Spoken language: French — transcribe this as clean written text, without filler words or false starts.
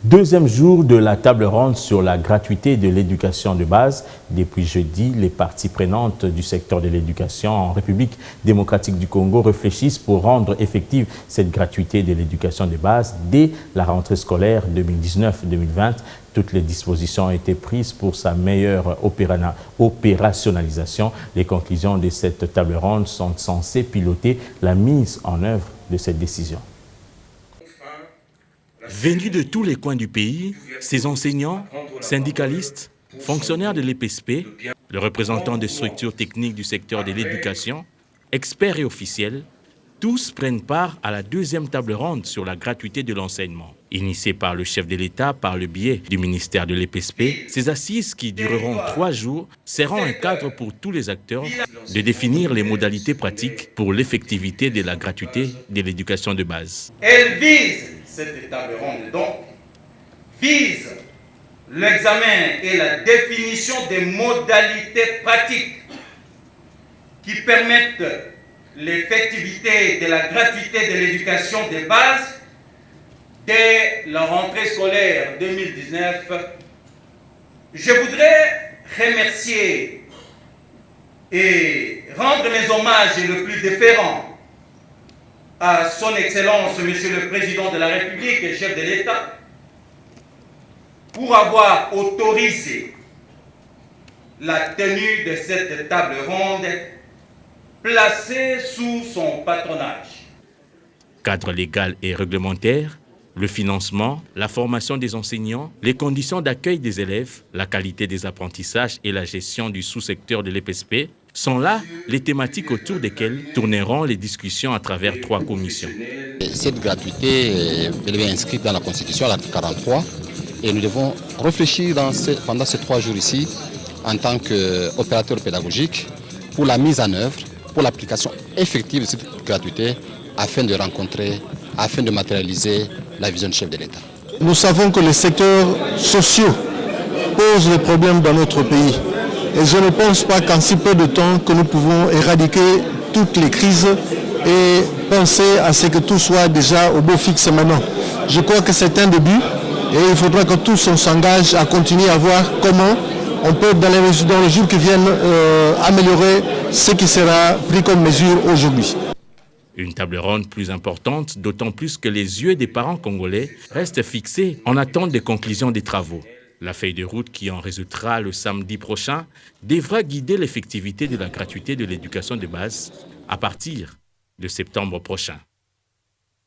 Deuxième jour de la table ronde sur la gratuité de l'éducation de base. Depuis jeudi, les parties prenantes du secteur de l'éducation en République démocratique du Congo réfléchissent pour rendre effective cette gratuité de l'éducation de base dès la rentrée scolaire 2019-2020. Toutes les dispositions ont été prises pour sa meilleure opérationnalisation. Les conclusions de cette table ronde sont censées piloter la mise en œuvre de cette décision. Venus de tous les coins du pays, ces enseignants, syndicalistes, fonctionnaires de l'EPSP, les représentants des structures techniques du secteur de l'éducation, experts et officiels, tous prennent part à la deuxième table ronde sur la gratuité de l'enseignement. Initiée par le chef de l'État par le biais du ministère de l'EPSP, ces assises qui dureront 3 jours seront un cadre pour tous les acteurs de définir les modalités pratiques pour l'effectivité de la gratuité de l'éducation de base. Elle vise, cette table ronde donc, vise l'examen et la définition des modalités pratiques qui permettent l'effectivité de la gratuité de l'éducation de base dès la rentrée scolaire 2019. Je voudrais remercier et rendre mes hommages les plus déférents à son Excellence, Monsieur le Président de la République et chef de l'État, pour avoir autorisé la tenue de cette table ronde placée sous son patronage. Cadre légal et réglementaire, le financement, la formation des enseignants, les conditions d'accueil des élèves, la qualité des apprentissages et la gestion du sous-secteur de l'EPSP sont là les thématiques autour desquelles tourneront les discussions à travers 3 commissions. Cette gratuité elle est inscrite dans la Constitution à l'article 43 et nous devons réfléchir pendant ces 3 jours ici en tant qu'opérateur pédagogique pour la mise en œuvre, pour l'application effective de cette gratuité afin de matérialiser la vision du chef de l'État. Nous savons que les secteurs sociaux posent des problèmes dans notre pays. Et je ne pense pas qu'en si peu de temps que nous pouvons éradiquer toutes les crises et penser à ce que tout soit déjà au beau fixe maintenant. Je crois que c'est un début et il faudra que tous on s'engage à continuer à voir comment on peut dans les jours qui viennent améliorer ce qui sera pris comme mesure aujourd'hui. Une table ronde plus importante, d'autant plus que les yeux des parents congolais restent fixés en attente des conclusions des travaux. La feuille de route qui en résultera le samedi prochain devra guider l'effectivité de la gratuité de l'éducation de base à partir de septembre prochain.